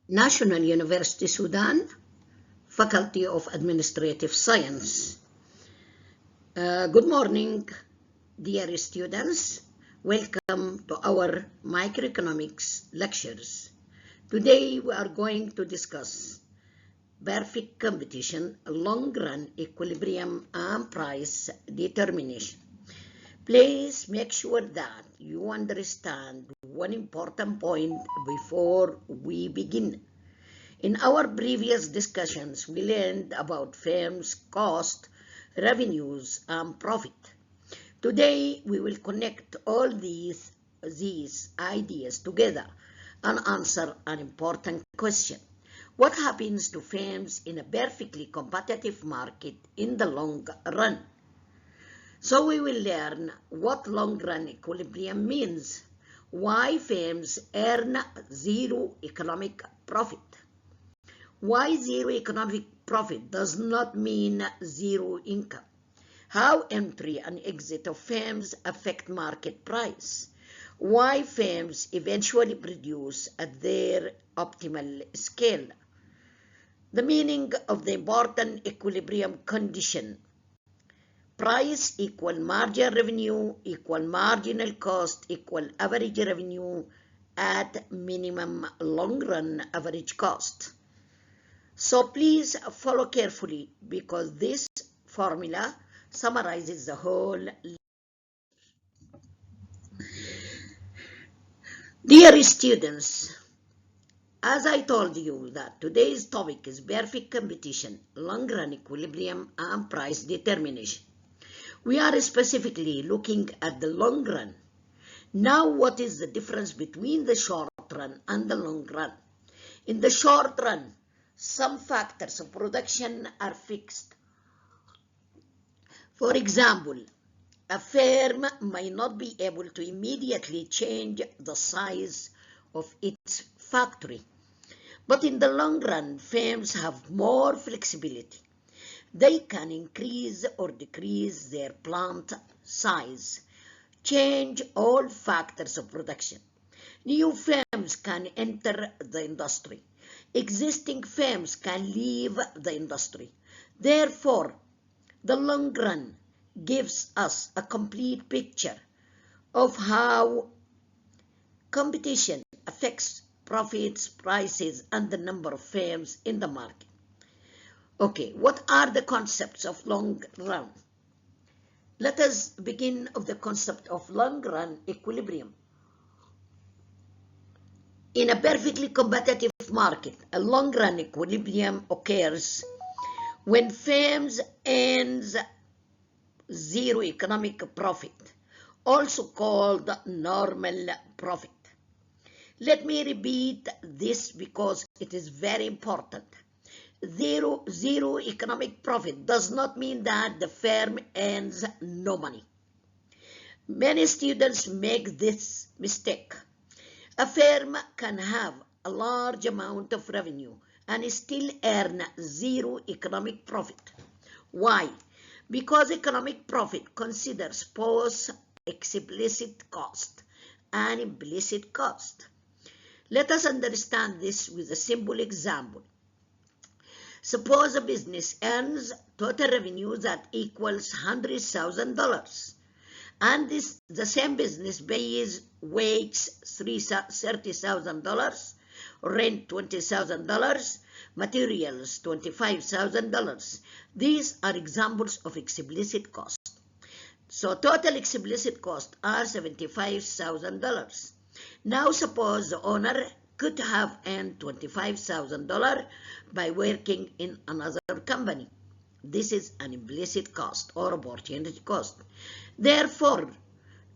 National University Sudan, Faculty of Administrative Science. Good morning, dear students. Welcome to our microeconomics lectures. Today we are going to discuss perfect competition, long-run equilibrium, and price determination. Please make sure that you understand one important point before we begin. In our previous discussions, we learned about firms' cost, revenues, and profit. Today, we will connect all these ideas together and answer an important question. What happens to firms in a perfectly competitive market in the long run? So we will learn what long-run equilibrium means, why firms earn zero economic profit, why zero economic profit does not mean zero income, how entry and exit of firms affect market price, why firms eventually produce at their optimal scale, the meaning of the important equilibrium condition. Price equal marginal revenue equal marginal cost equal average revenue at minimum long-run average cost. So please follow carefully because this formula summarizes the whole. Dear students, as I told you that today's topic is perfect competition, long-run equilibrium, and price determination. We are specifically looking at the long run. Now, what is the difference between the short run and the long run? In the short run, some factors of production are fixed. For example, a firm may not be able to immediately change the size of its factory. But in the long run, firms have more flexibility. They can increase or decrease their plant size, change all factors of production. New firms can enter the industry. Existing firms can leave the industry. Therefore, the long run gives us a complete picture of how competition affects profits, prices, and the number of firms in the market. Okay, what are the concepts of long run? Let us begin with the concept of long run equilibrium. In a perfectly competitive market, a long run equilibrium occurs when firms earn zero economic profit, also called normal profit. Let me repeat this because it is very important. Zero economic profit does not mean that the firm earns no money. Many students make this mistake. A firm can have a large amount of revenue and still earn zero economic profit. Why? Because economic profit considers both explicit cost and implicit cost. Let us understand this with a simple example. Suppose a business earns total revenue that equals $100,000 and the same business pays wage $30,000, rent $20,000, materials $25,000. These are examples of explicit cost. So total explicit cost are $75,000. Now suppose the owner could have earned $25,000 by working in another company. This is an implicit cost or opportunity cost. Therefore,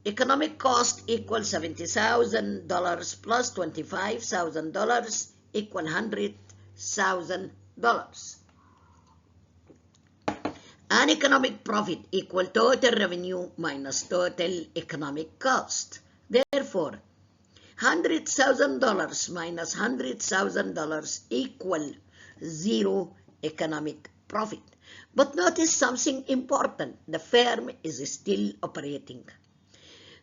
economic cost equals $70,000 plus $25,000 equal $100,000. And economic profit equal total revenue minus total economic cost. Therefore, $100,000 minus $100,000 equal zero economic profit. But notice something important. The firm is still operating.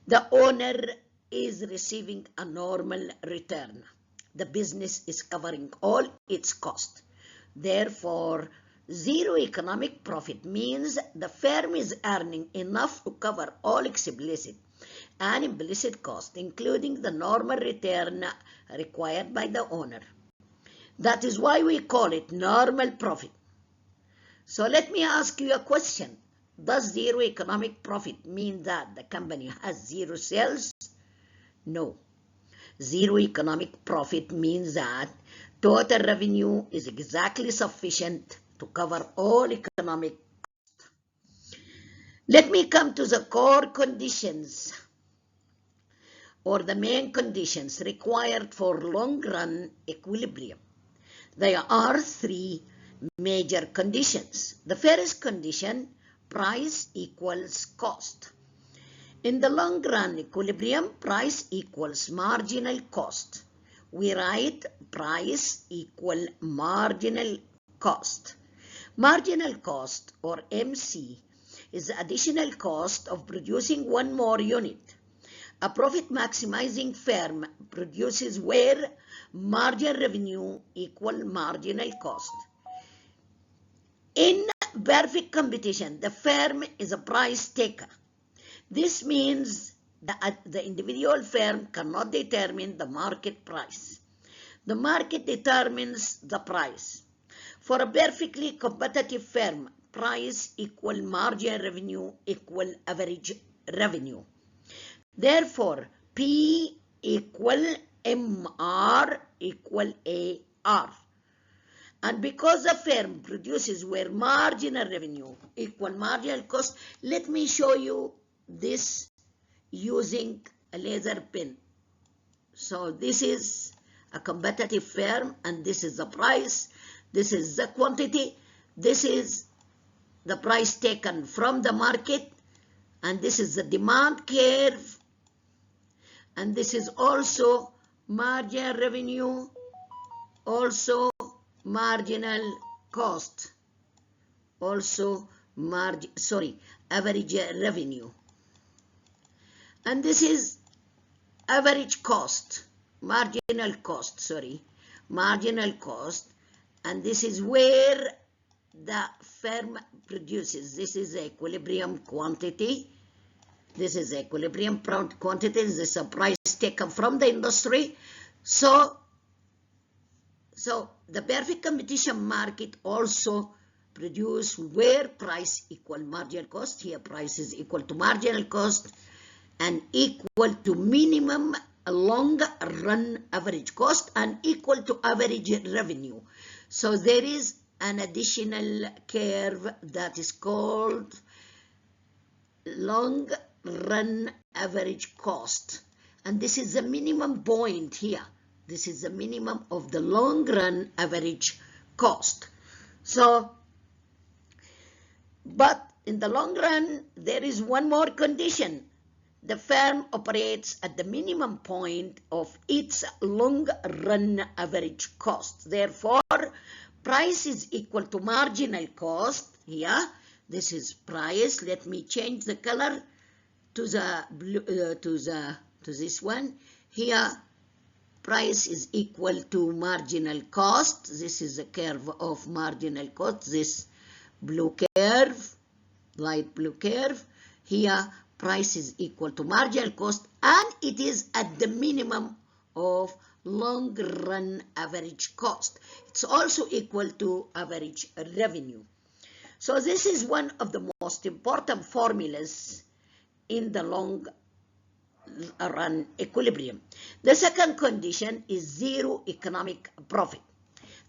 The owner is receiving a normal return. the business is covering all its costs. Therefore, zero economic profit means the firm is earning enough to cover all explicit and implicit costs, including the normal return required by the owner. That is why we call it normal profit. So let me ask you a question. Does zero economic profit mean that the company has zero sales? No. Zero economic profit means that total revenue is exactly sufficient to cover all economic costs. Let me come to the core conditions or the main conditions required for long-run equilibrium. There are three major conditions. The first condition, price equals cost. In the long-run equilibrium, price equals marginal cost. We write price equal marginal cost. Marginal cost, or MC, is the additional cost of producing one more unit. A profit-maximizing firm produces where marginal revenue equals marginal cost. In perfect competition, the firm is a price taker. This means that the individual firm cannot determine the market price. The market determines the price. For a perfectly competitive firm, price equal marginal revenue equal average revenue. Therefore, P equal MR equal AR. And because the firm produces where marginal revenue equal marginal cost, let me show you this using a laser pen. So this is a competitive firm, and this is the price, this is the quantity, this is the price taken from the market, and this is the demand curve, and this is also marginal revenue, also marginal cost, also average revenue. And this is average cost, marginal cost, and this is where the firm produces. This is the equilibrium quantity. This is the equilibrium quantity. This is a price taken from the industry. So the perfect competition market also produce where price equal marginal cost. Here price is equal to marginal cost and equal to minimum long run average cost and equal to average revenue. So there is an additional curve that is called long run average cost, and this is the minimum point here. This is the minimum of the long run average cost. So, but in the long run, there is one more condition. The firm operates at the minimum point of its long run average cost. Therefore, price is equal to marginal cost. Here, this is price. Let me change the color to the blue, to this one. Here, price is equal to marginal cost. This is the curve of marginal cost. This blue curve, light blue curve. Here, price is equal to marginal cost, and it is at the minimum of long run average cost. It's also equal to average revenue. So this is one of the most important formulas in the long run equilibrium. The second condition is zero economic profit.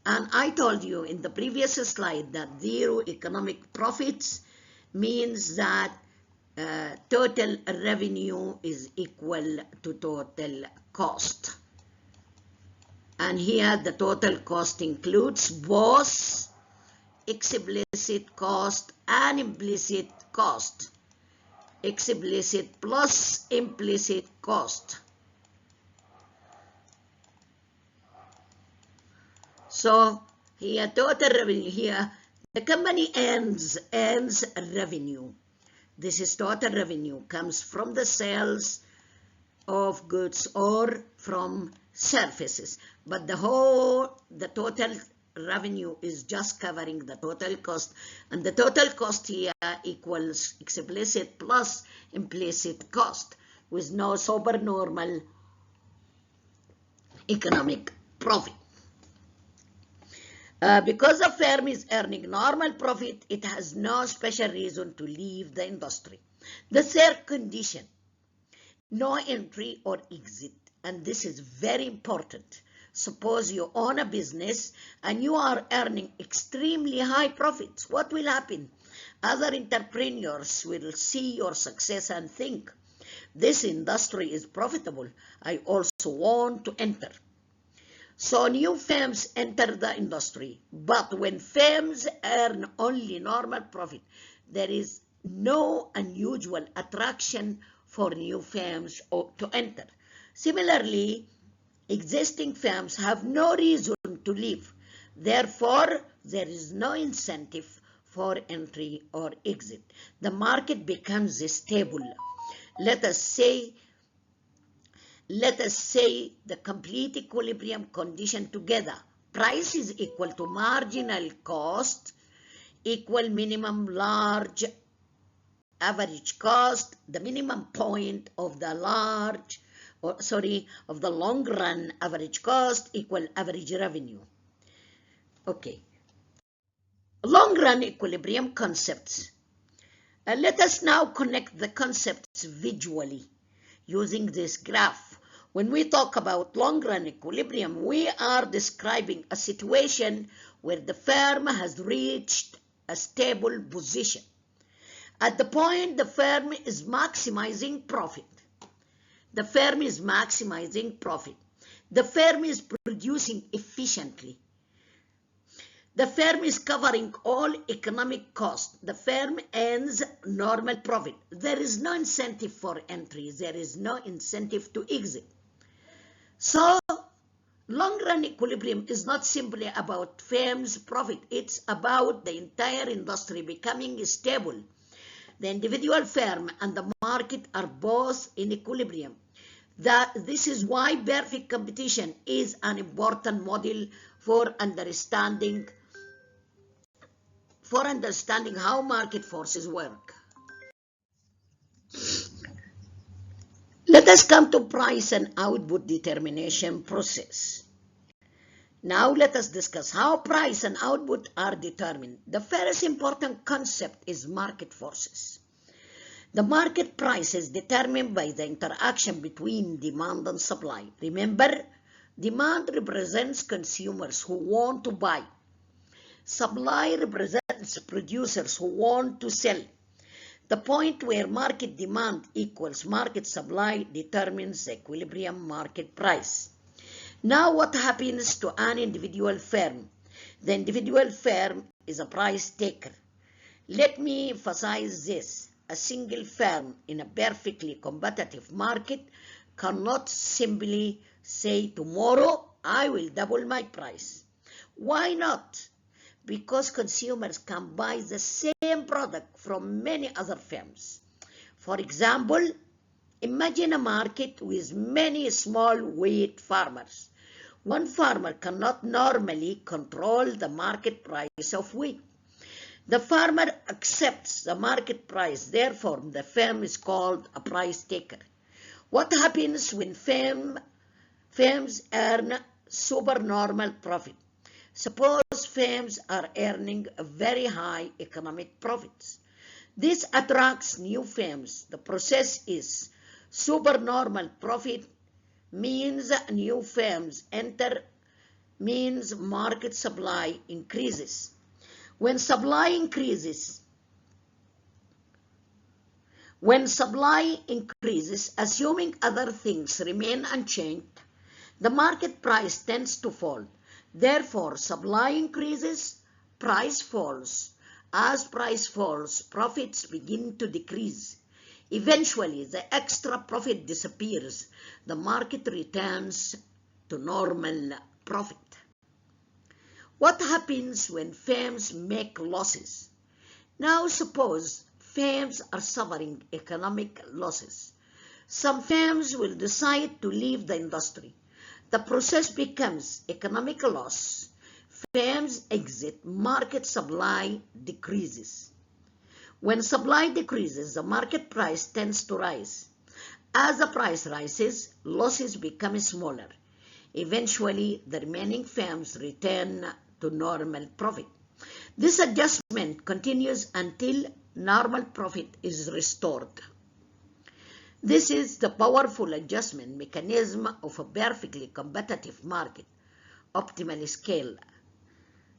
And I told you in the previous slide that zero economic profits means that total revenue is equal to total cost. And here the total cost includes both explicit cost and implicit cost. Explicit plus implicit cost. So here total revenue, here the company earns revenue. This is total revenue, comes from the sales of goods or from surfaces, but the total revenue is just covering the total cost, and the total cost here equals explicit plus implicit cost with no supernormal economic profit. Because a firm is earning normal profit, it has no special reason to leave the industry. The third condition, no entry or exit, and this is very important. Suppose you own a business and you are earning extremely high profits. What will happen? Other entrepreneurs will see your success and think, this industry is profitable. I also want to enter. So new firms enter the industry, but when firms earn only normal profit, there is no unusual attraction for new firms to enter. Similarly, existing firms have no reason to leave. Therefore, there is no incentive for entry or exit. The market becomes stable. Let us say the complete equilibrium condition together. Price is equal to marginal cost equal minimum large average cost, the minimum point of the long run average cost equal average revenue. Okay. Long run equilibrium concepts. Let us now connect the concepts visually using this graph. When we talk about long run equilibrium, we are describing a situation where the firm has reached a stable position. At the point the firm is maximizing profit. The firm is maximizing profit. The firm is producing efficiently. The firm is covering all economic costs. The firm earns normal profit. There is no incentive for entry. There is no incentive to exit. So, long-run equilibrium is not simply about firm's profit. It's about the entire industry becoming stable. The individual firm and the market are both in equilibrium. This is why perfect competition is an important model for understanding how market forces work. Let us come to price and output determination process. Now let us discuss how price and output are determined. The first important concept is market forces. The market price is determined by the interaction between demand and supply. Remember, demand represents consumers who want to buy. Supply represents producers who want to sell. The point where market demand equals market supply determines the equilibrium market price. Now what happens to an individual firm? The individual firm is a price taker. Let me emphasize this. A single firm in a perfectly competitive market cannot simply say tomorrow I will double my price. Why not? Because consumers can buy the same product from many other firms. For example, imagine a market with many small wheat farmers. One farmer cannot normally control the market price of wheat. The farmer accepts the market price, therefore the firm is called a price taker. What happens when firms earn supernormal profit? Suppose firms are earning very high economic profits. This attracts new firms. The process is supernormal profit means new firms enter, means market supply increases. When supply increases, assuming other things remain unchanged, the market price tends to fall. Therefore, supply increases, price falls. As price falls, profits begin to decrease. Eventually, the extra profit disappears. The market returns to normal profit. What happens when firms make losses? Now suppose firms are suffering economic losses. Some firms will decide to leave the industry. the process becomes economic loss. Firms exit, market supply decreases. When supply decreases, the market price tends to rise. As the price rises, losses become smaller. Eventually, the remaining firms return to normal profit. This adjustment continues until normal profit is restored. This is the powerful adjustment mechanism of a perfectly competitive market, optimal scale.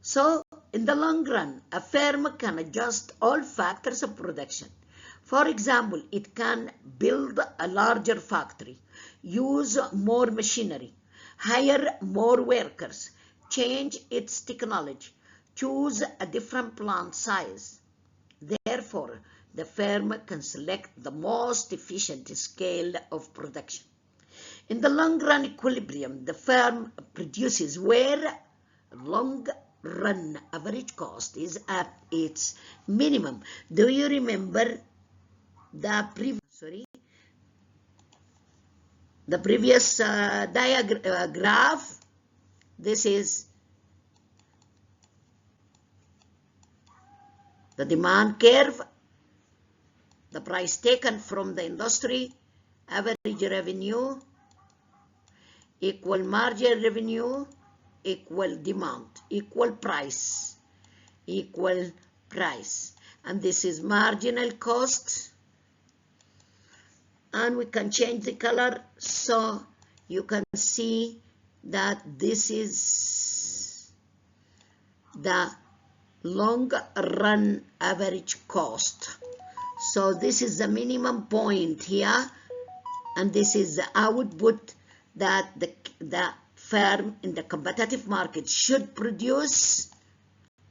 So, in the long run, a firm can adjust all factors of production. For example, it can build a larger factory, use more machinery, hire more workers, change its technology, choose a different plant size. Therefore, the firm can select the most efficient scale of production. In the long-run equilibrium, the firm produces where long-run average cost is at its minimum. Do you remember the previous graph? This is the demand curve, the price taken from the industry, average revenue equal margin revenue equal demand equal price. And this is marginal cost. And we can change the color so you can see that this is the long run average cost. So this is the minimum point here, and this is the output that the firm in the competitive market should produce.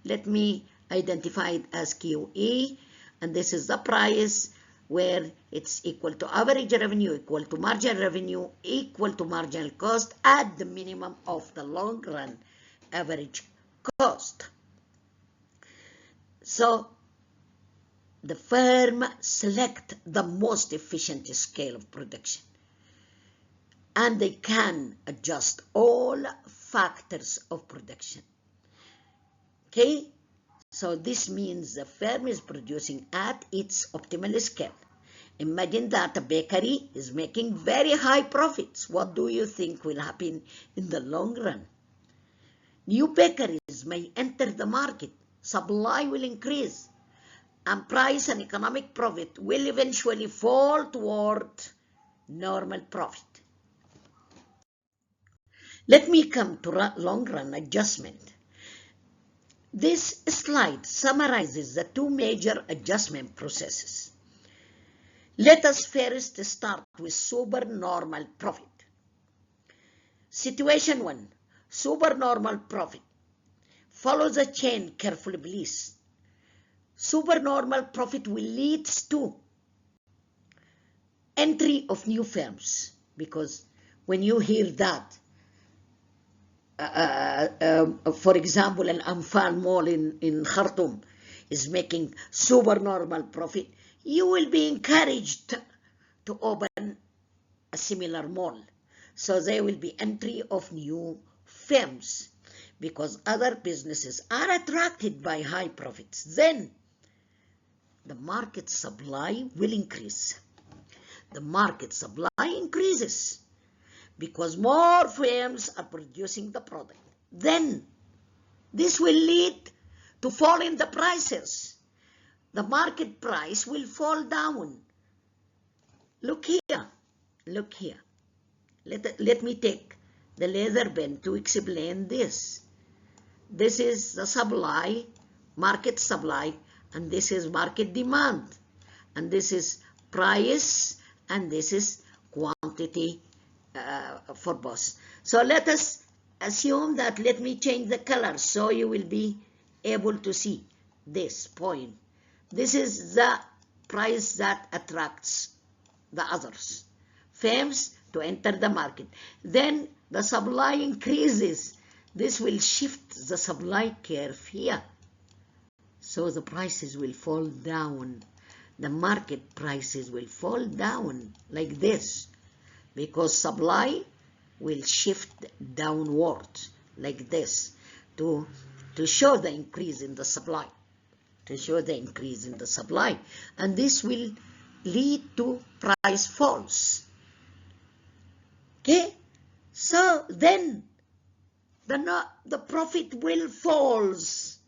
Let me identify it as QE, and this is the price where it's equal to average revenue, equal to marginal revenue, equal to marginal cost at the minimum of the long run average cost. So the firm select the most efficient scale of production, and they can adjust all factors of production. Okay, so this means the firm is producing at its optimal scale. Imagine that a bakery is making very high profits. What do you think will happen in the long run? New bakeries may enter the market, supply will increase, and price and economic profit will eventually fall toward normal profit. Let me come to long-run adjustment. This slide summarizes the two major adjustment processes. Let us first start with supernormal profit. Situation 1. Supernormal profit. Follow the chain carefully, please. Supernormal profit will lead to entry of new firms, because when you hear that, for example, an Anfal mall in Khartoum is making supernormal profit, you will be encouraged to open a similar mall. So there will be entry of new firms because other businesses are attracted by high profits. Then the market supply will increase. The market supply increases because more firms are producing the product. Then this will lead to fall in the prices. The market price will fall down. Look here. Let me take the leather pen to explain this. This is the supply, market supply, and this is market demand. And this is price, and this is quantity for both. So let us assume that, let me change the color so you will be able to see this point. This is the price that attracts the others, firms, to enter the market. Then the supply increases. This will shift the supply curve here. So the prices will fall down. The market prices will fall down like this, because supply will shift downward like this to show the increase in the supply, and this will lead to price falls. Okay, so then the profit will falls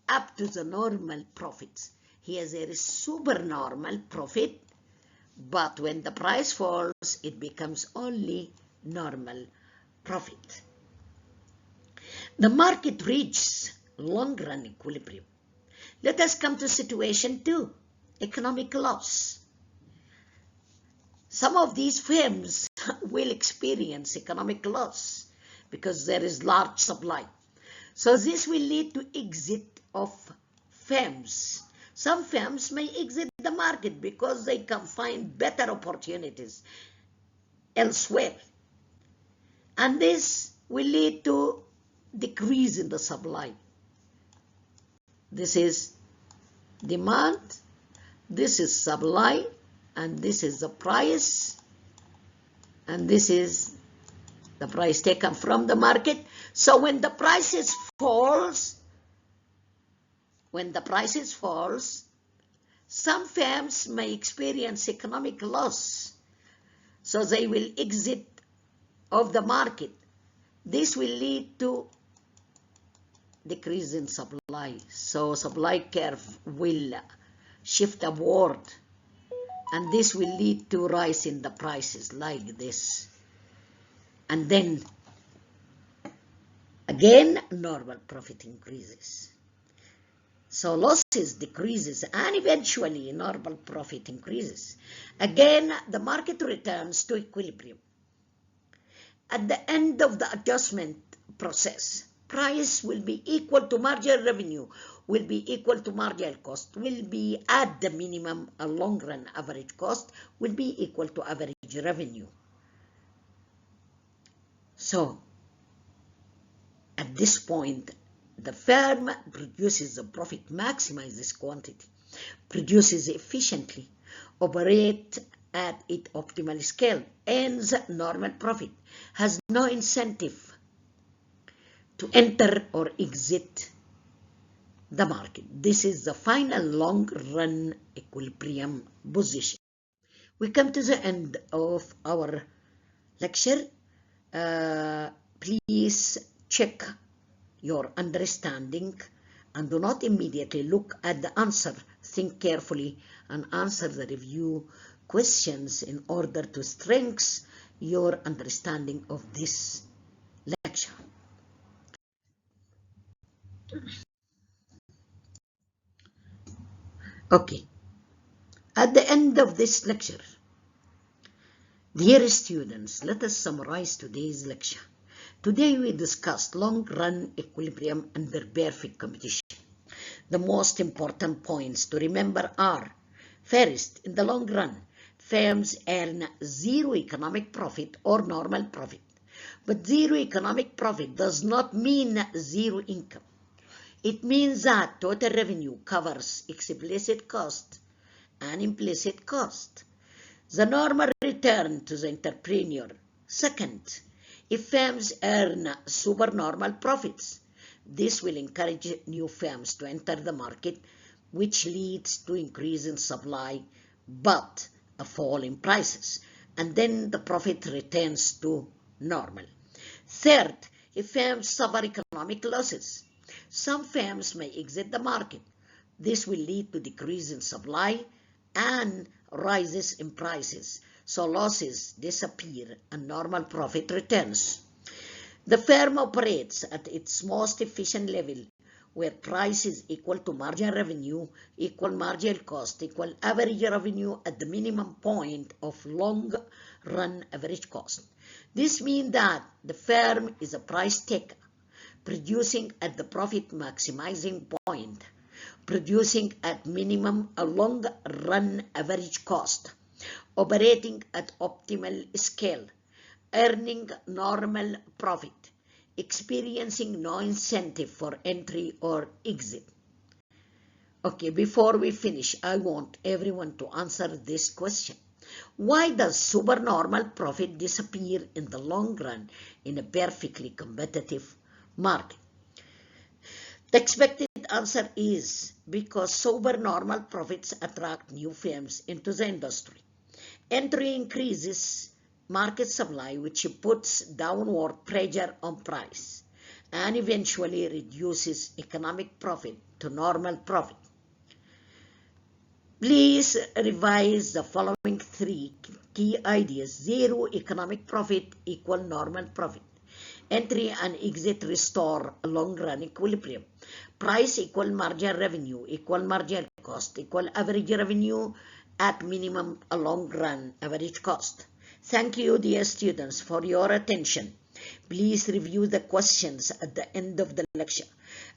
up to the normal profits. Here there is supernormal profit, but when the price falls, it becomes only normal profit. The market reaches long-run equilibrium. Let us come to situation 2, economic loss. Some of these firms will experience economic loss because there is large supply. So this will lead to exit of firms. Some firms may exit the market because they can find better opportunities elsewhere. And this will lead to decrease in the supply. This is demand, this is supply, and this is the price, and this is the price taken from the market. So when the prices falls, some firms may experience economic loss. So they will exit of the market. This will lead to decrease in supply. So supply curve will shift upward, and this will lead to rise in the prices like this. And then again normal profit increases. So losses decreases, and eventually normal profit increases. Again the market returns to equilibrium. At the end of the adjustment process, price will be equal to marginal revenue, will be equal to marginal cost, will be at the minimum a long run average cost, will be equal to average revenue. So at this point, the firm produces a profit, maximizes quantity, produces efficiently, operates at its optimal scale, earns normal profit, has no incentive to enter or exit the market. This is the final long-run equilibrium position. We come to the end of our lecture. Please check your understanding and do not immediately look at the answer. Think carefully and answer the review questions in order to strengthen your understanding of this lecture. Okay, at the end of this lecture, dear students, let us summarize today's lecture. Today we discussed long-run equilibrium under perfect competition. The most important points to remember are: first, in the long run, firms earn zero economic profit or normal profit. But zero economic profit does not mean zero income. It means that total revenue covers explicit cost and implicit cost. The normal return to the entrepreneur. Second, if firms earn supernormal profits, this will encourage new firms to enter the market, which leads to increase in supply but a fall in prices, and then the profit returns to normal. Third, if firms suffer economic losses, some firms may exit the market. This will lead to decrease in supply and rises in prices, so losses disappear and normal profit returns. The firm operates at its most efficient level, where price is equal to marginal revenue, equal marginal cost, equal average revenue at the minimum point of long-run average cost. This means that the firm is a price taker, producing at the profit maximizing point, producing at minimum a long-run average cost, operating at optimal scale, earning normal profit, experiencing no incentive for entry or exit. Okay, before we finish, I want everyone to answer this question. Why does supernormal profit disappear in the long run in a perfectly competitive market? The expected answer is because supernormal profits attract new firms into the industry. Entry increases market supply, which puts downward pressure on price and eventually reduces economic profit to normal profit. Please revise the following three key ideas. Zero economic profit equal normal profit. Entry and exit restore long-run equilibrium. Price equal marginal revenue equal marginal cost equal average revenue at minimum a long-run average cost. Thank you, dear students, for your attention. Please review the questions at the end of the lecture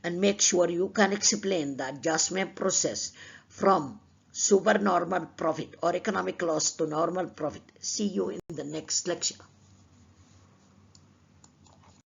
and make sure you can explain the adjustment process from supernormal profit or economic loss to normal profit. See you in the next lecture.